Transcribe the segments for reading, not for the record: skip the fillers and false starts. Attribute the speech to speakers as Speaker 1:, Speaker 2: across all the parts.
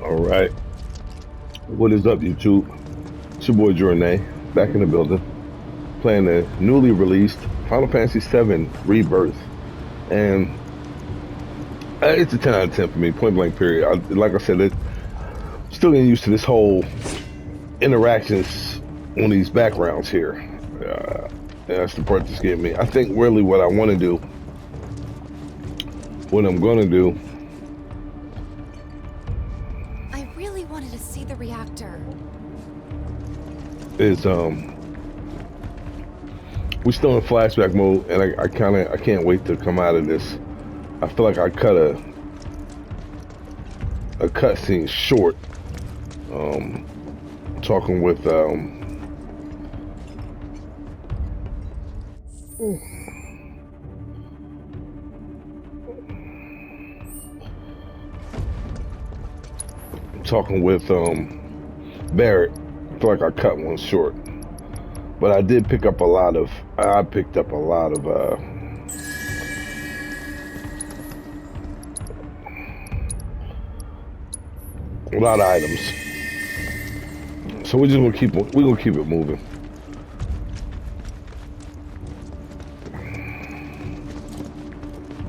Speaker 1: All right. What is up, YouTube? It's your boy Journey, back in the building, playing the newly released Final Fantasy VII Rebirth. And it's a 10 out of 10 for me, point blank, period. Like I said, still getting used to this whole interactions on these backgrounds here. That's the part that's getting me. I think really what I want to do, what I'm going to do,
Speaker 2: I really wanted to see the reactor.
Speaker 1: is we still in flashback mode, and I can't wait to come out of this. I feel like I cut a cutscene short, talking with Barrett. I feel like I cut one short, but I did pick up a lot of. I picked up a lot of items. So we're gonna keep it moving.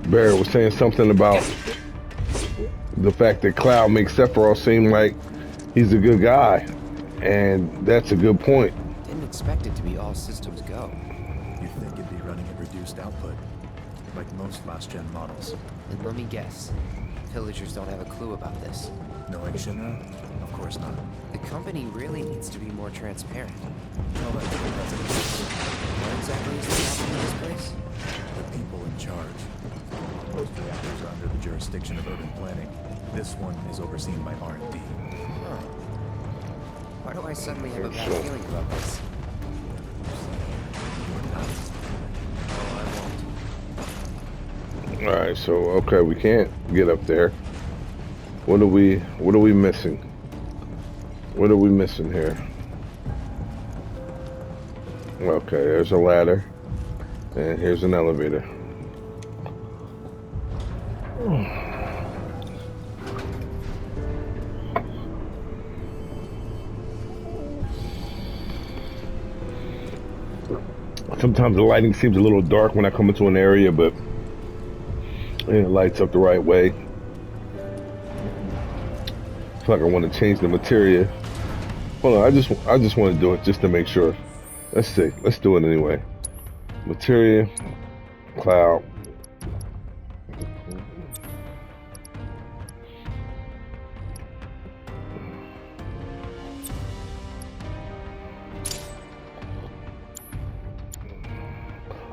Speaker 1: Barrett was saying something about the fact that Cloud makes Sephiroth seem like he's a good guy, and that's a good point.
Speaker 3: Didn't expect it to be all systems go.
Speaker 4: You'd think it'd be running at reduced output, like most last-gen models.
Speaker 3: And let me guess, villagers don't have a clue about this.
Speaker 4: Knowing Shinra? Of course not.
Speaker 3: The company really needs to be more transparent.
Speaker 4: Tell that to the president.
Speaker 3: What exactly is happening in this place?
Speaker 4: The people in charge. Most reactors are under the jurisdiction of urban planning. This one is overseen by R&D.
Speaker 3: Huh. Why do I suddenly have a bad feeling about this?
Speaker 1: All right, so okay, we can't get up there. What are we missing? What are we missing here? Okay, there's a ladder, and here's an elevator. Sometimes the lighting seems a little dark when I come into an area, but it lights up the right way. I feel like I want to change the material. Hold on, I just want to do it just to make sure. Let's see. Let's do it anyway. Material, Cloud.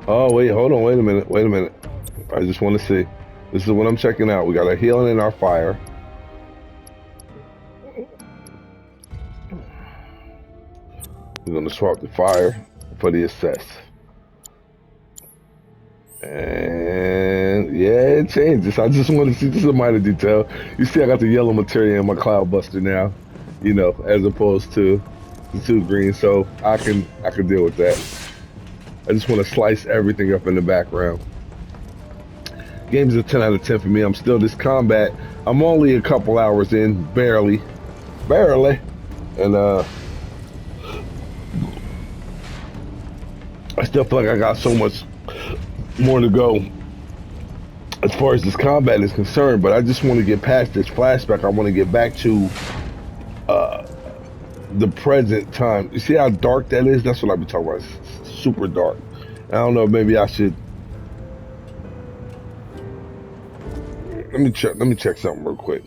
Speaker 1: Oh wait, hold on, wait a minute. I just want to see. This is what I'm checking out. We got a healing in our fire. We're gonna swap the fire for the assess. And yeah, it changes. I just want to see, this is a minor detail. You see I got the yellow material in my Cloud Buster now, you know, as opposed to the two green, so I can deal with that. I just want to slice everything up in the background. Game's a 10 out of 10 for me. I'm still this combat. I'm only a couple hours in, barely. And I still feel like I got so much more to go as far as this combat is concerned, but I just want to get past this flashback. I want to get back to the present time. You see how dark that is? That's what I've been talking about. It's super dark. I don't know, maybe I should let me check something real quick.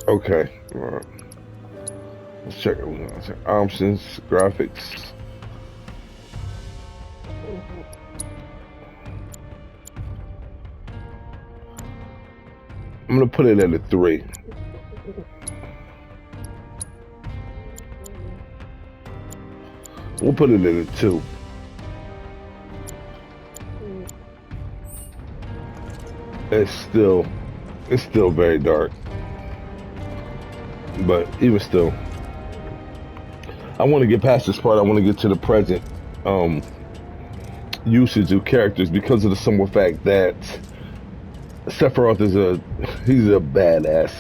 Speaker 1: Okay, all right. Let's check it. Options, graphics. I'm gonna put it at a 3. We'll put it at a 2. It's still very dark. But even still, I want to get past this part. I want to get to the present um, usage of characters because of the simple fact that Sephiroth is he's a badass.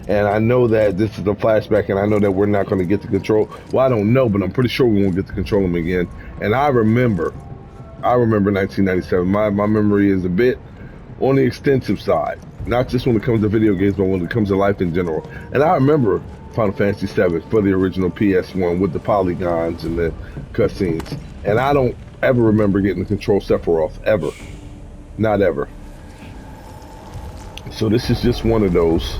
Speaker 1: And I know that this is a flashback, and I know that we're not going to get to control. Well, I don't know, but I'm pretty sure we won't get to control him again. And I remember 1997. My memory is a bit on the extensive side, not just when it comes to video games, but when it comes to life in general. And I remember Final Fantasy VII for the original PS1 with the polygons and the cutscenes. And I don't ever remember getting to control Sephiroth, ever. Not ever. So this is just one of those.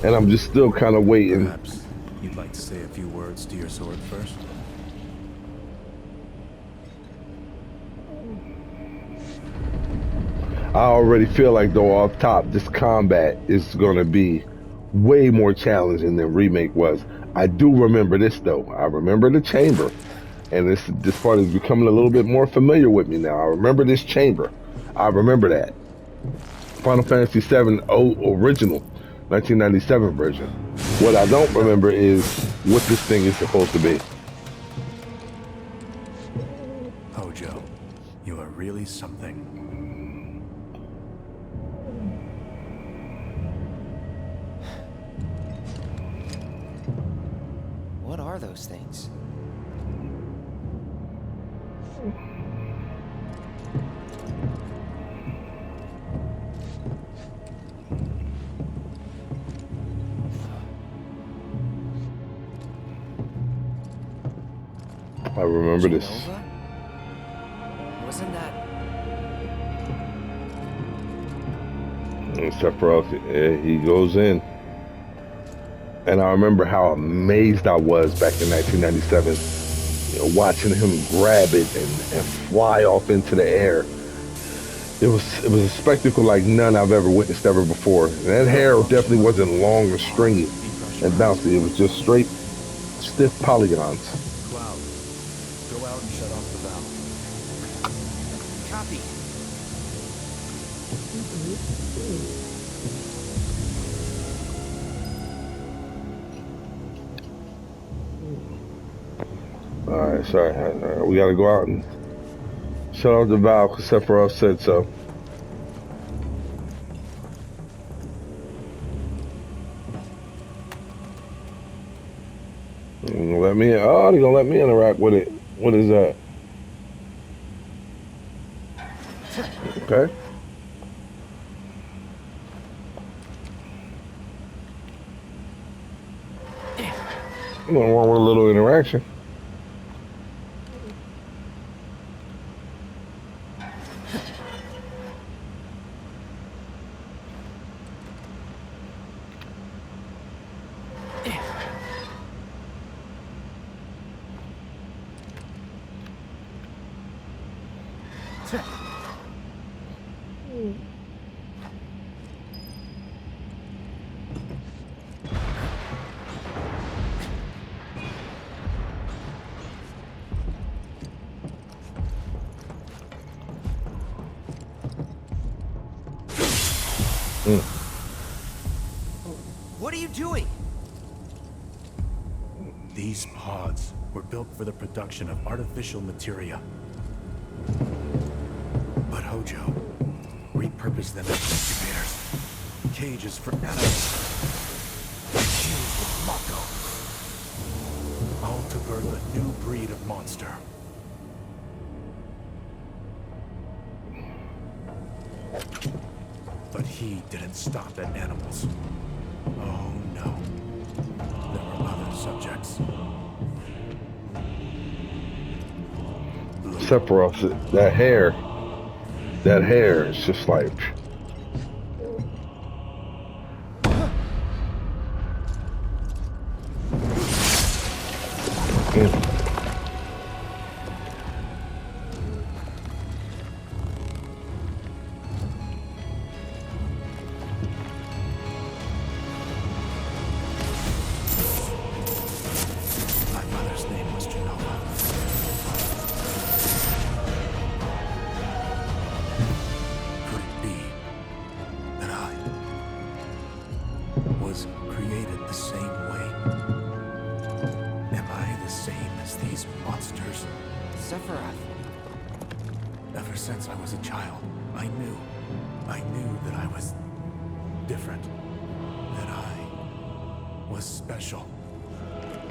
Speaker 1: And I'm just still kind of waiting.
Speaker 4: Perhaps you'd like to say a few words to your sword first?
Speaker 1: I already feel like, though, off top, this combat is going to be way more challenging than Remake was. I do remember this, though. I remember the chamber. And this part is becoming a little bit more familiar with me now. I remember this chamber. I remember that. Final Fantasy VII original 1997 version. What I don't remember is what this thing is supposed to be.
Speaker 4: Hojo, you are really something.
Speaker 3: What are those things?
Speaker 1: I remember this.
Speaker 3: Genova? Wasn't that...
Speaker 1: And Sephiroth, he goes in. And I remember how amazed I was back in 1997, you know, watching him grab it and fly off into the air. It was a spectacle like none I've ever witnessed ever before. And that hair definitely wasn't long or stringy and bouncy. It was just straight, stiff polygons.
Speaker 4: Cloud, go out and shut off the valve.
Speaker 3: Copy.
Speaker 1: Alright, sorry. We gotta go out and shut off the valve because Sephiroth said so. They're gonna let me in. Oh, they're gonna let me interact with it. What is that? Okay. Nothing wrong with a little interaction.
Speaker 3: What are you doing?
Speaker 4: These pods were built for the production of artificial materia. But Hojo repurposed them as incubators, cages for animals, fused with Mako, all to birth a new breed of monster. But he didn't stop at animals. Oh no. There were other subjects.
Speaker 1: Sephiroth, that hair is just like.
Speaker 4: My mother's name was Genova. Could it be
Speaker 3: Sephiroth.
Speaker 4: Ever since I was a child, I knew that I was different. That I was special.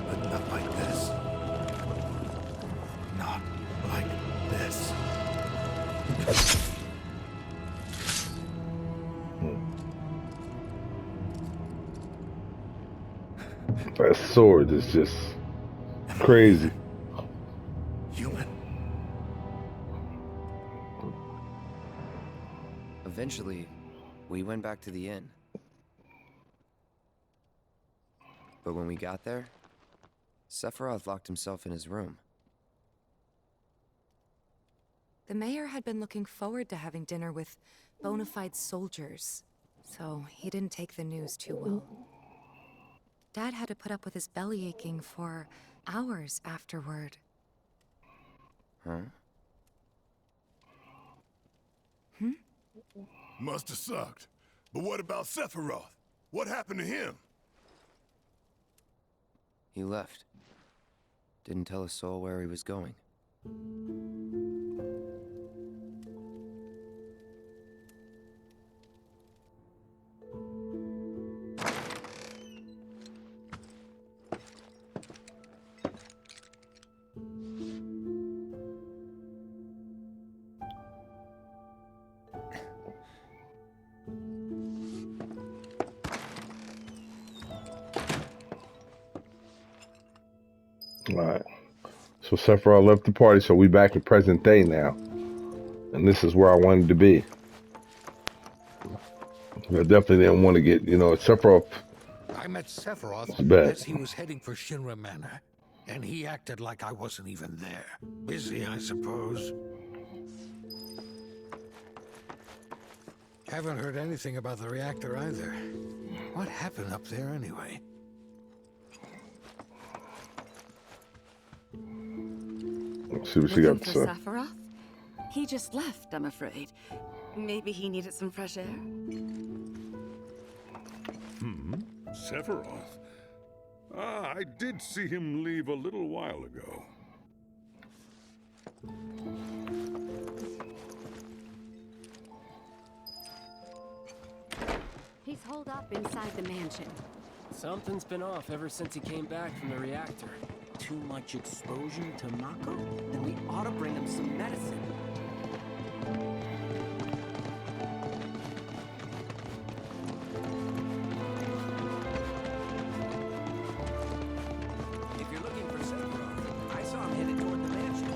Speaker 4: But not like this. Not like this.
Speaker 1: That sword is just crazy.
Speaker 4: Human.
Speaker 3: Eventually, we went back to the inn. But when we got there, Sephiroth locked himself in his room.
Speaker 2: The mayor had been looking forward to having dinner with bona fide soldiers, so he didn't take the news too well. Dad had to put up with his belly aching for hours afterward.
Speaker 3: Huh?
Speaker 5: Must have sucked. But what about Sephiroth? What happened to him?
Speaker 3: He left. Didn't tell a soul where he was going.
Speaker 1: All right. So Sephiroth left the party, so we back in present day now. And this is where I wanted to be. I definitely didn't want to get, Sephiroth.
Speaker 6: I met Sephiroth
Speaker 1: It's bad.
Speaker 6: as he was heading for Shinra Manor, and he acted like I wasn't even there. Busy, I suppose. Haven't heard anything about the reactor either. What happened up there anyway?
Speaker 1: Let's see what she got to say.
Speaker 7: Sephiroth? He just left, I'm afraid. Maybe he needed some fresh air?
Speaker 5: Sephiroth? I did see him leave a little while ago.
Speaker 7: He's holed up inside the mansion.
Speaker 8: Something's been off ever since he came back from the reactor. Too much exposure to Mako? Then we ought to bring him some medicine.
Speaker 3: If you're looking for Sephiroth, I saw him headed toward the mansion.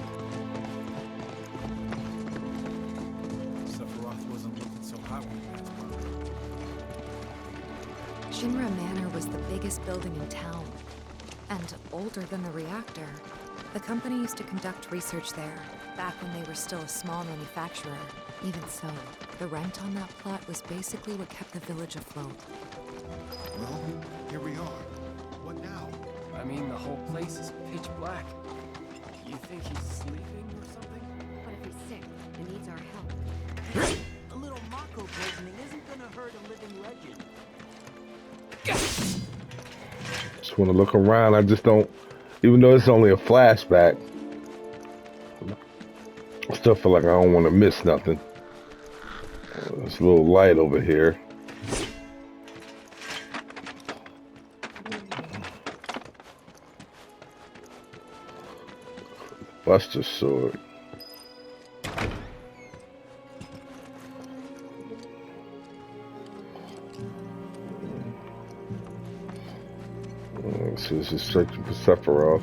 Speaker 4: Sephiroth wasn't looking so hot when he passed by.
Speaker 2: Shinra Manor was the biggest building in town, and older than the reactor. The company used to conduct research there, back when they were still a small manufacturer. Even so, the rent on that plot was basically what kept the village afloat.
Speaker 4: Well, here we are. What now?
Speaker 8: I mean, the whole place is pitch black. You think he's sleeping or something?
Speaker 7: What if he's sick and needs our help?
Speaker 8: A little Mako poisoning isn't gonna hurt a living legend.
Speaker 1: Just want to look around. I just don't, even though it's only a flashback, I still feel like I don't want to miss nothing. There's a little light over here. Buster sword. So this is searching for Sephiroth.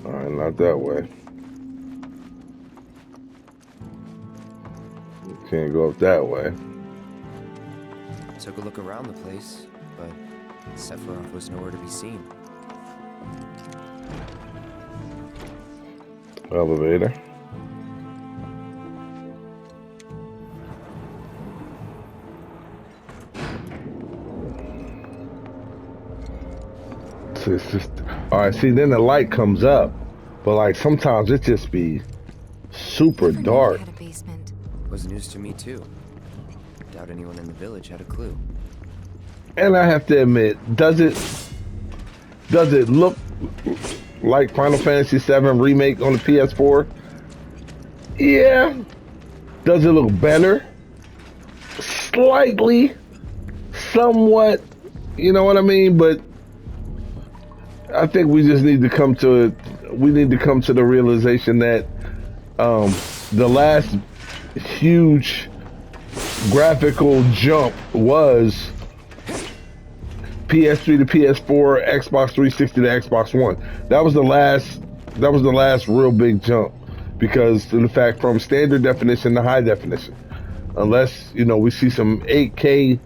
Speaker 1: Alright, not that way. Can't go up that way.
Speaker 3: Took a look around the place, but Sephiroth was nowhere to be seen.
Speaker 1: Elevator. So it's just, alright, see, then the light comes up, but like sometimes it just be super
Speaker 2: Never knew
Speaker 1: dark.
Speaker 2: they had a basement.
Speaker 3: Was news to me too. Doubt anyone in the village had a clue.
Speaker 1: And I have to admit, does it look like Final Fantasy VII Remake on the PS4? Yeah. Does it look better? Slightly, somewhat, you know what I mean? But I think we just need to come to the realization that the last huge graphical jump was PS3 to PS4, Xbox 360 to Xbox One. That was the last real big jump because of the fact from standard definition to high definition. Unless, we see some 8K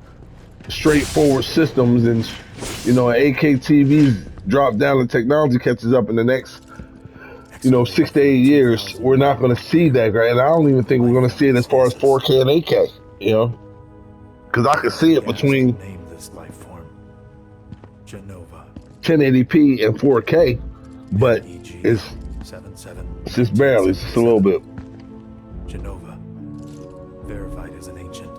Speaker 1: straightforward systems and, 8K TVs drop down and technology catches up in the next, 6 to 8 years, we're not going to see that, right? And I don't even think we're going to see it as far as 4K and 8K, because I could see it between
Speaker 4: Name this life form. Genova.
Speaker 1: 1080p and 4K, but it's just barely, it's just a little bit.
Speaker 4: Genova. Verified as an ancient.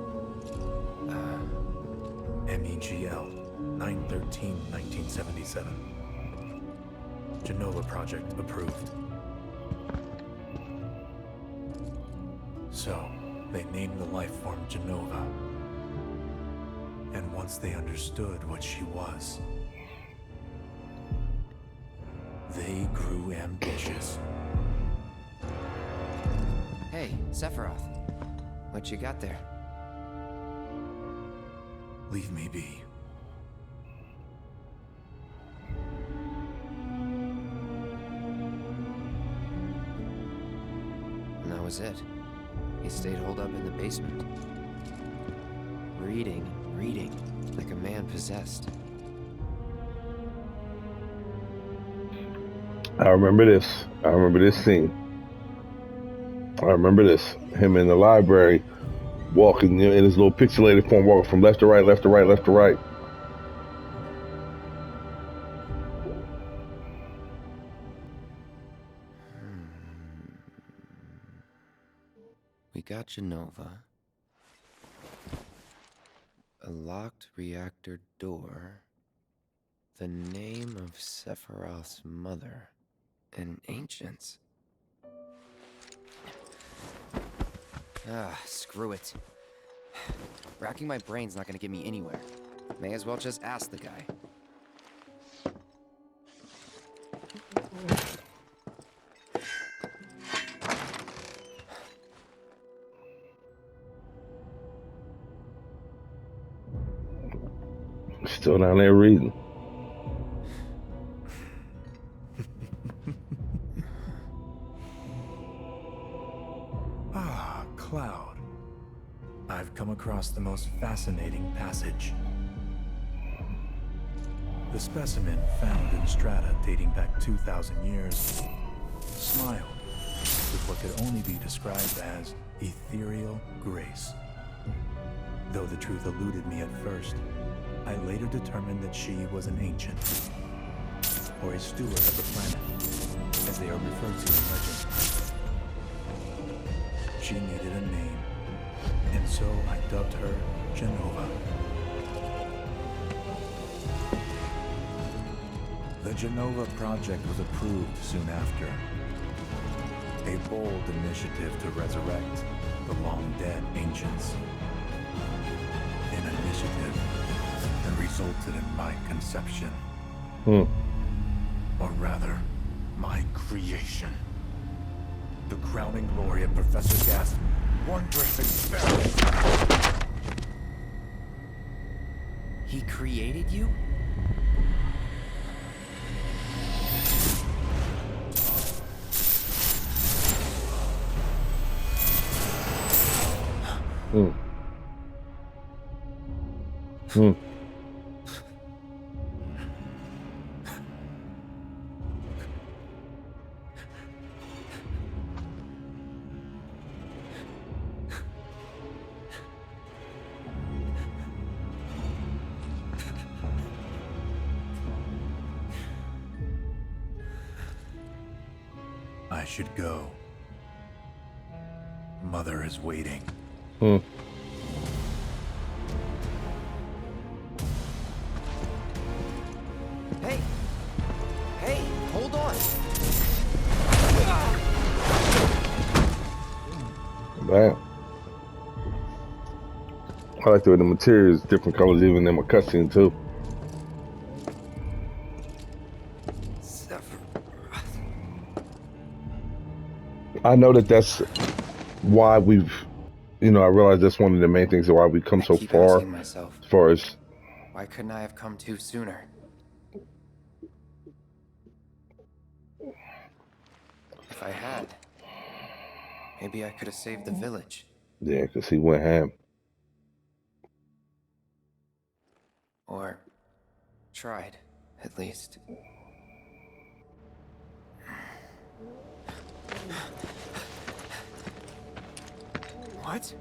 Speaker 4: MEGL 9/13/1977. Genova project approved. So, they named the life form Genova. And once they understood what she was, they grew ambitious.
Speaker 3: Hey, Sephiroth. What you got there?
Speaker 4: Leave me be.
Speaker 3: And that was it. He stayed holed up in the basement. Reading, like a man possessed.
Speaker 1: I remember this. I remember this scene. I remember this. Him in the library, walking in his little pixelated form, walking from left to right, left to right, left to right.
Speaker 3: We got Genova. A locked reactor door. The name of Sephiroth's mother. And ancients. Screw it. Racking my brain's not gonna get me anywhere. May as well just ask the guy.
Speaker 1: Still down there reading.
Speaker 4: Cloud. I've come across the most fascinating passage. The specimen found in strata dating back 2,000 years smiled with what could only be described as ethereal grace. Though the truth eluded me at first, I later determined that she was an ancient, or a steward of the planet, as they are referred to in legend. She needed a name, and so I dubbed her Genova. The Genova project was approved soon after. A bold initiative to resurrect the long-dead ancients. An initiative that resulted in my conception. Or rather, my creation. The crowning glory of Professor Gas' wondrous experiment.
Speaker 3: He created you?
Speaker 4: I should go. Mother is waiting.
Speaker 3: Hey! Hey, hold on!
Speaker 1: Damn. I like the way the material is different colors even in my cutscene too. I know that's why we've, you know, I realize that's one of the main things of why we come so
Speaker 3: keep
Speaker 1: far
Speaker 3: asking myself,
Speaker 1: as far as
Speaker 3: why couldn't I have come to sooner? If I had, maybe I could have saved the village.
Speaker 1: yeah, because he went ham.
Speaker 3: Or tried, at least. What?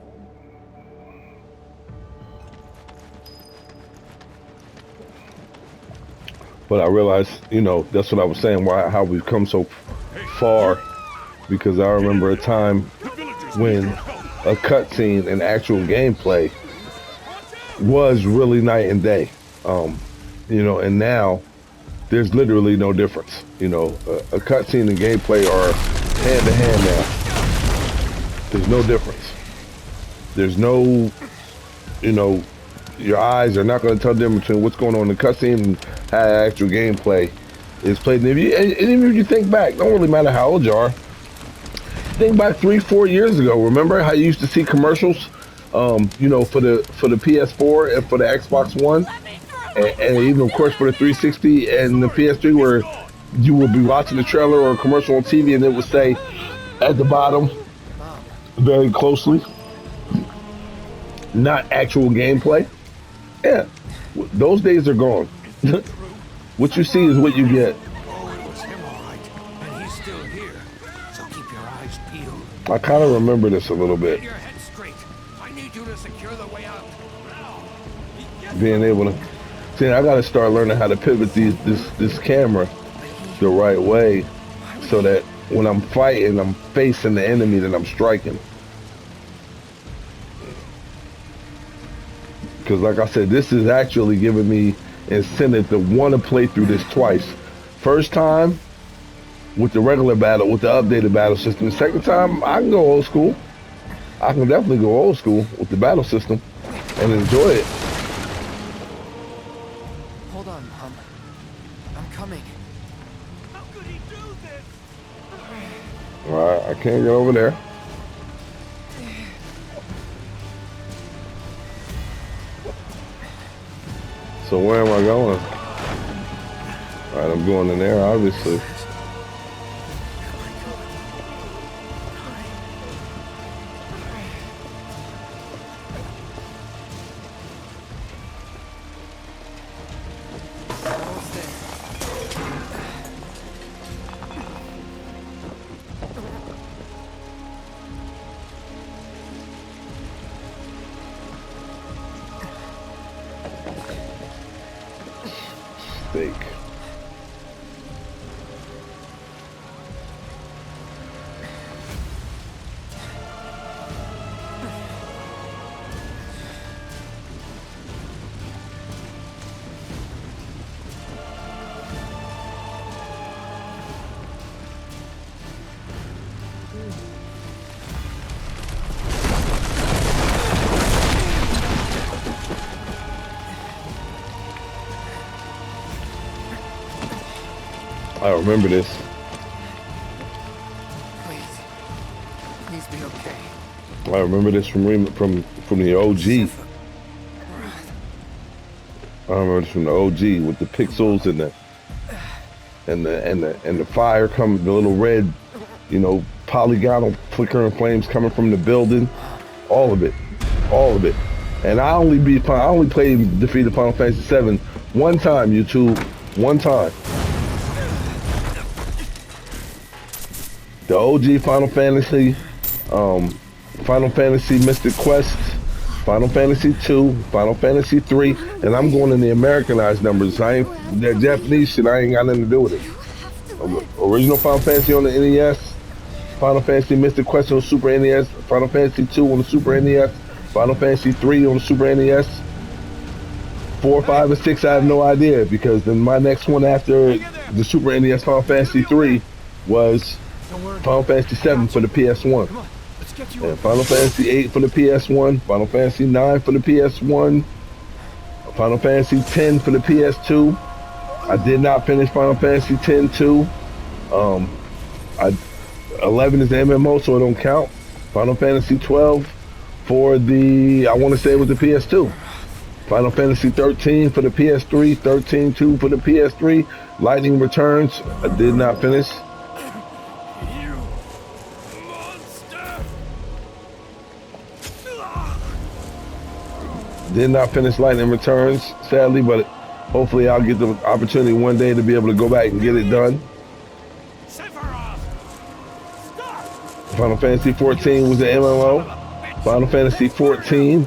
Speaker 1: But I realized, you know, that's what I was saying, why how we've come so far, because I remember a time when a cutscene and actual gameplay was really night and day. You know, and now there's literally no difference. You know, a cutscene and gameplay are hand to hand now. There's no difference. There's no, you know, your eyes are not going to tell the difference between what's going on in the cutscene and how the actual gameplay is played. And even if you think back, don't really matter how old you are. Think back 3-4 years ago. Remember how you used to see commercials, you know, for the PS4 and for the Xbox One, and even of course for the 360 and the PS3, where you would be watching the trailer or a commercial on TV, and it would say at the bottom, very closely, not actual gameplay. Yeah, those days are gone. What you see is what you get.
Speaker 6: Oh, it was him, all right. And he's still here. So keep your eyes peeled.
Speaker 1: I kind of remember this a little bit.
Speaker 6: Get your head straight. I need you to secure the way out.
Speaker 1: Being able to see, I got to start learning how to pivot this camera the right way, so that when I'm fighting, I'm facing the enemy that I'm striking. Because like I said, this is actually giving me incentive to want to play through this twice. First time with the regular battle, with the updated battle system. Second time, I can go old school. I can definitely go old school with the battle system and enjoy it.
Speaker 3: Hold on, Mom. I'm coming.
Speaker 5: How could he do this?
Speaker 1: All right, I can't get over there. So where am I going? All right, I'm going in there, obviously. Steak. I remember this.
Speaker 3: Please be okay.
Speaker 1: I remember this from the OG. I remember this from the OG with the pixels and the fire coming, the little red, you know, polygonal flickering flames coming from the building. All of it, all of it. And I only played defeated Final Fantasy VII one time, YouTube, one time. The OG Final Fantasy, Final Fantasy Mystic Quest, Final Fantasy II, Final Fantasy III, and I'm going in the Americanized numbers. That Japanese shit, I ain't got nothing to do with it. Original Final Fantasy on the NES, Final Fantasy Mystic Quest on the Super NES, Final Fantasy II on the Super NES, Final Fantasy III on the Super NES. 4, 5, and 6, I have no idea, because then my next one after the Super NES Final Fantasy III was Final Fantasy VII for the PS1.
Speaker 8: Let's get you
Speaker 1: And Final Fantasy 8 for the PS1, Final Fantasy 9 for the PS1, Final Fantasy 10 for the PS2. I did not finish Final Fantasy 10 too. 11 is the MMO, so it don't count. Final Fantasy 12 for the, I want to say it was the PS2. Final Fantasy 13 for the PS3, 13-2 for the PS3. Lightning Returns, I did not finish.
Speaker 8: You monster!
Speaker 1: Did not finish Lightning Returns, sadly, but hopefully I'll get the opportunity one day to be able to go back and get it done.
Speaker 8: Sephiroth! Stop!
Speaker 1: Final Fantasy 14 was the MMO. Final Fantasy 15,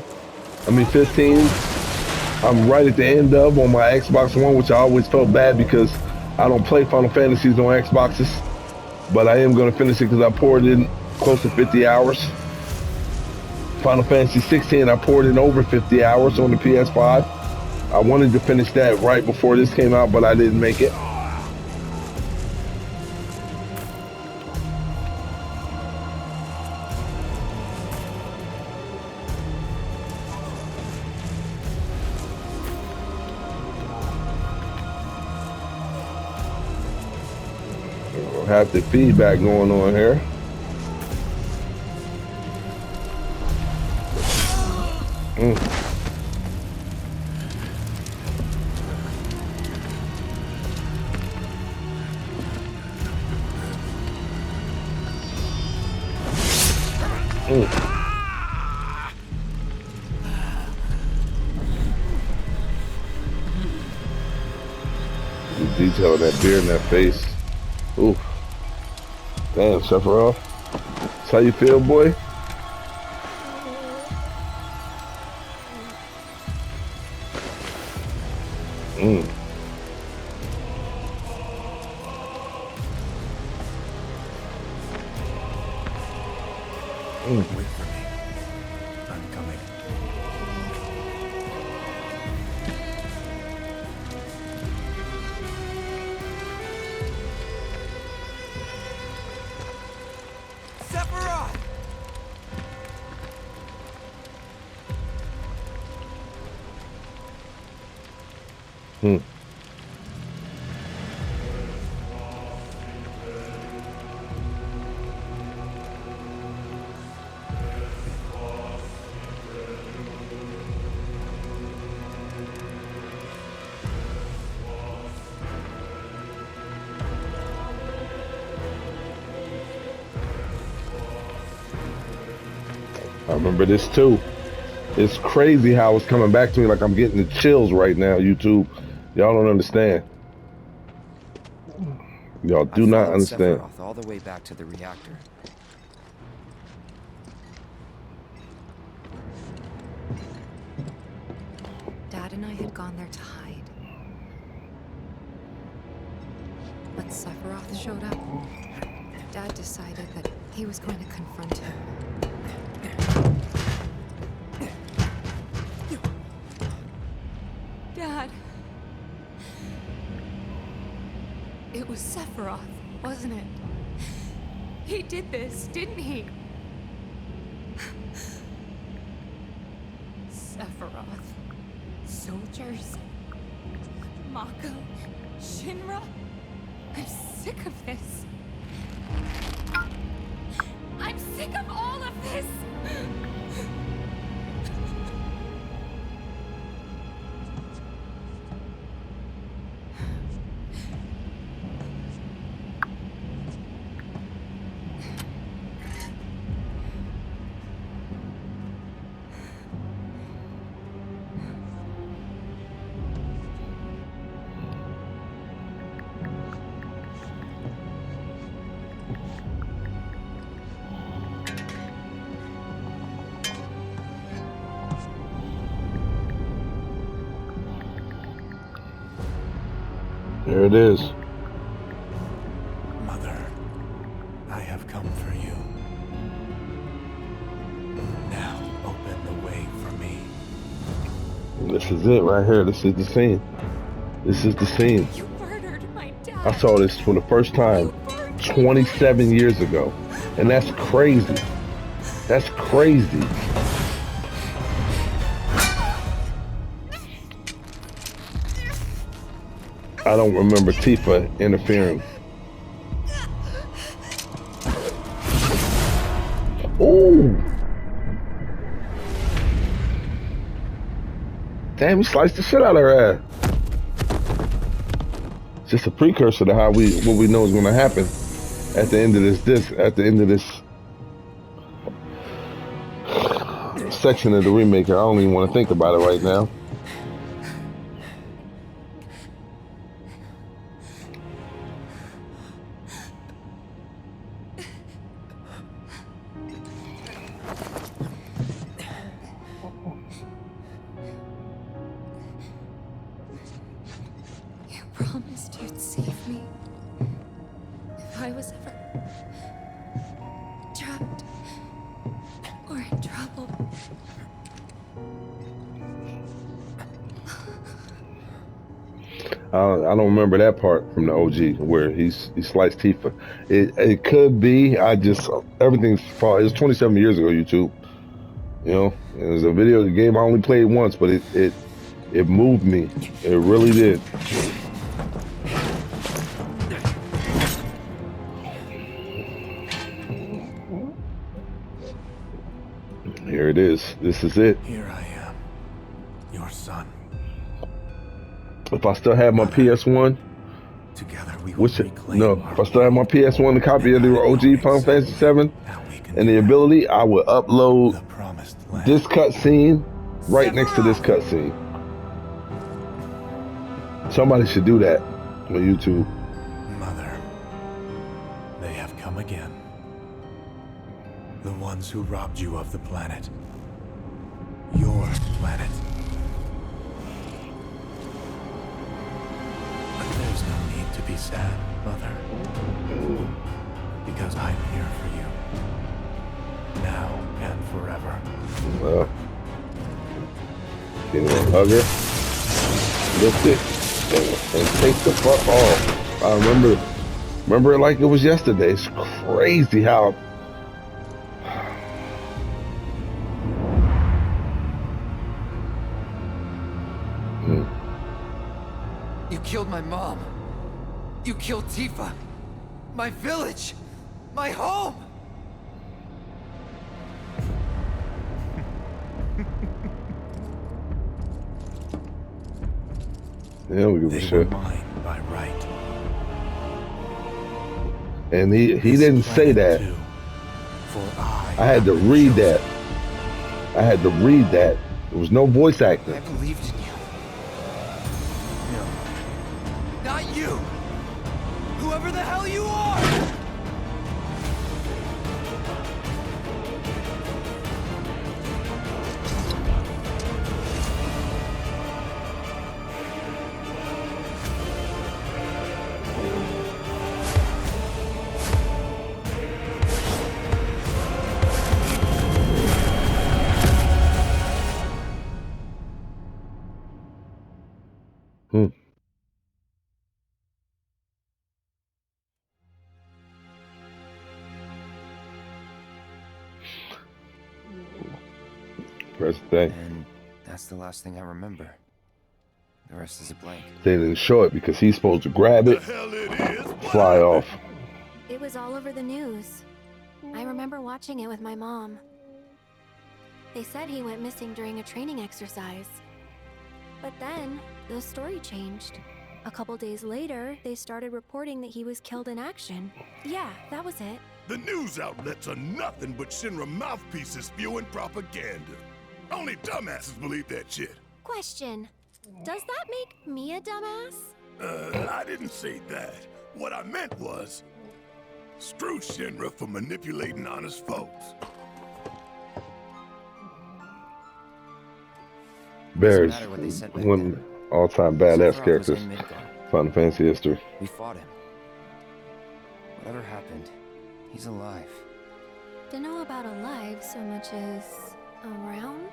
Speaker 1: I'm right at the end of on my Xbox One, which I always felt bad because I don't play Final Fantasies on Xboxes. But I am going to finish it because I poured in close to 50 hours. Final Fantasy 16, I poured in over 50 hours on the PS5. I wanted to finish that right before this came out, but I didn't make it. Have the feedback going on here. The detail of that beard in that face. Ooh. Damn, Sephiroth. That's how you feel, boy?
Speaker 4: Wait for me. I'm coming.
Speaker 8: Sephiroth!
Speaker 1: I remember this too. It's crazy how it's coming back to me like I'm getting the chills right now, YouTube. Y'all don't understand. Y'all do not understand.
Speaker 3: Sephiroth all the way back to the reactor.
Speaker 2: Dad and I had gone there to hide. When Sephiroth showed up, Dad decided that he was going to confront him. Dad! It was Sephiroth, wasn't it? He did this, didn't he? Sephiroth. Soldiers. Mako. Shinra. I'm sick of this. I'm sick of all of this!
Speaker 1: There it is.
Speaker 4: Mother, I have come for you. Now open the way for me.
Speaker 1: This is it right here. This is the scene. This is the scene.
Speaker 2: You murdered my dad.
Speaker 1: I saw this for the first time 27 years ago. And that's crazy. That's crazy. I don't remember Tifa interfering. Ooh. Damn, he sliced the shit out of her ass. It's just a precursor to what we know is gonna happen at the end of this section of the remake. I don't even want to think about it right now.
Speaker 2: You promised you'd save me if I was ever trapped or in trouble.
Speaker 1: I don't remember that part from the OG where he sliced Tifa. It could be. Everything's far. It was 27 years ago. YouTube. You know, it was a video game I only played once, but it moved me. It really did. Here it is. This is it.
Speaker 4: Here I am, your son.
Speaker 1: If I still have my PS1,
Speaker 4: Together we will reclaim
Speaker 1: if I still have my PS1, the copy of the OG Final Fantasy VII, and the ability, I would upload
Speaker 4: the promised land.
Speaker 1: this cutscene right next to this cutscene. Somebody should do that on YouTube.
Speaker 4: Mother, they have come again. The ones who robbed you of the planet. Your planet. But there's no need to be sad, Mother. Because I'm here for you. Now and forever.
Speaker 1: Well, you know, hug her, lift it, and take the fuck off. I remember it like it was yesterday. It's crazy how.
Speaker 3: You killed my mom. You killed Tifa. My village. My home.
Speaker 1: Yeah, we give a
Speaker 4: They
Speaker 1: shit.
Speaker 4: were mine by right.
Speaker 1: And he
Speaker 4: This
Speaker 1: didn't say
Speaker 4: planet
Speaker 1: that.
Speaker 4: too, for I
Speaker 1: I had to
Speaker 4: have been
Speaker 1: read
Speaker 4: chosen.
Speaker 1: that. I had to read that. There was no voice acting.
Speaker 3: I believed in you. No. Not you! Whoever the hell you are!
Speaker 1: Present day.
Speaker 3: And that's the last thing I remember. The rest is a blank.
Speaker 1: They didn't show it because he's supposed to grab
Speaker 5: The
Speaker 1: it,
Speaker 5: hell it is? What
Speaker 1: fly
Speaker 5: happened?
Speaker 1: off.
Speaker 2: It was all over the news. I remember watching it with my mom. They said he went missing during a training exercise. But then, the story changed. A couple days later, they started reporting that he was killed in action. Yeah, that was it.
Speaker 5: The news outlets are nothing but Shinra mouthpieces spewing propaganda. Only dumbasses believe that shit.
Speaker 2: Question. Does that make me a dumbass?
Speaker 5: I didn't say that. What I meant was, screw Shinra for manipulating honest folks.
Speaker 1: Bears,
Speaker 3: matter what they said back
Speaker 1: one
Speaker 3: then.
Speaker 1: all-time badass
Speaker 3: Sephiroth was
Speaker 1: characters.
Speaker 3: in Midgar.
Speaker 1: Final Fantasy history.
Speaker 3: We fought him. Whatever happened, he's alive.
Speaker 2: Don't know about alive so much as around?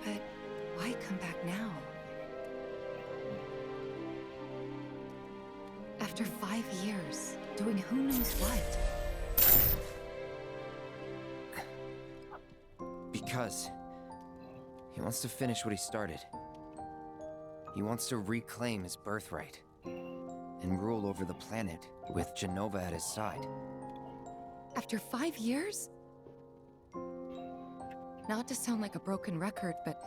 Speaker 2: But why come back now? After 5 years, doing who knows what?
Speaker 3: Because he wants to finish what he started. He wants to reclaim his birthright and rule over the planet with Genova at his side.
Speaker 2: After 5 years? Not to sound like a broken record, but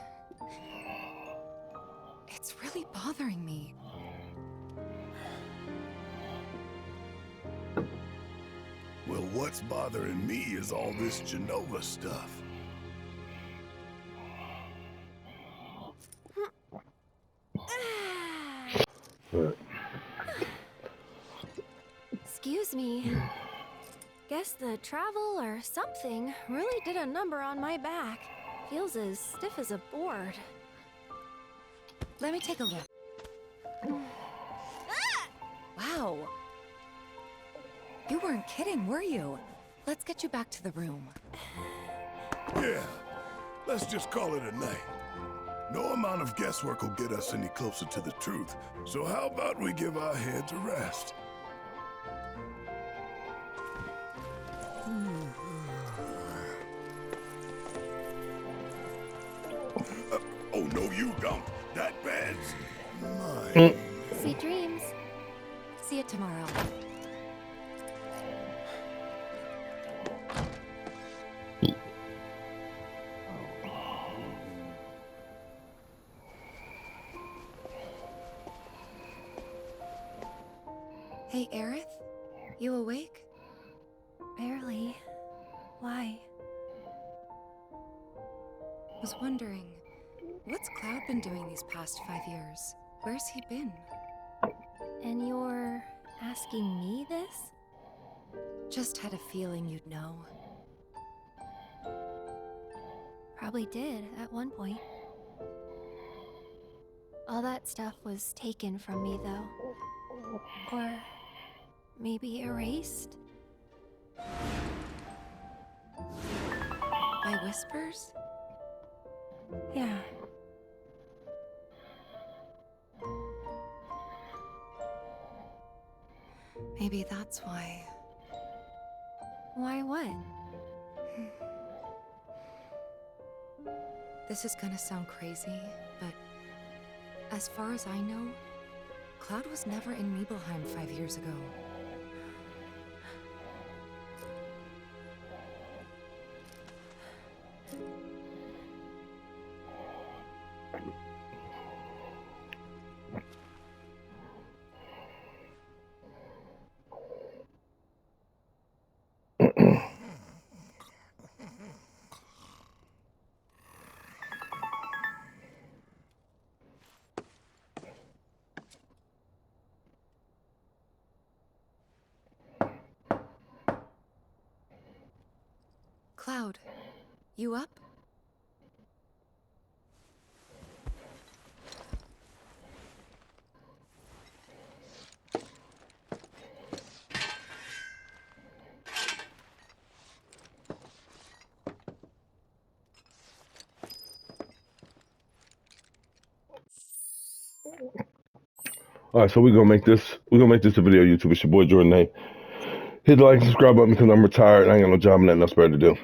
Speaker 2: it's really bothering me.
Speaker 5: Well, what's bothering me is all this Genova stuff.
Speaker 9: Excuse me. Guess the travel or something really did a number on my back. Feels as stiff as a board.
Speaker 2: Let me take a look. Wow. You weren't kidding, were you? Let's get you back to the room.
Speaker 5: Yeah, let's just call it a night. No amount of guesswork will get us any closer to the truth, so how about we give our heads a rest? Oh, no, you don't. That bed's mine.
Speaker 9: Sweet dreams.
Speaker 2: See you tomorrow. Hey, Aerith? You awake?
Speaker 9: Barely. Why?
Speaker 2: Was wondering, what's Cloud been doing these past 5 years? Where's he been?
Speaker 9: And you're asking me this?
Speaker 2: Just had a feeling you'd know.
Speaker 9: Probably did at one point. All that stuff was taken from me, though. Or maybe erased?
Speaker 2: By whispers?
Speaker 9: Yeah.
Speaker 2: Maybe that's why.
Speaker 9: Why what?
Speaker 2: This is gonna sound crazy, but as far as I know, Cloud was never in Nibelheim 5 years ago. Cloud, you up?
Speaker 1: All right, so we're gonna make this a video YouTube. It's your boy Jordan A. Hit the like and subscribe button because I'm retired and I ain't got no job and nothing else better to do.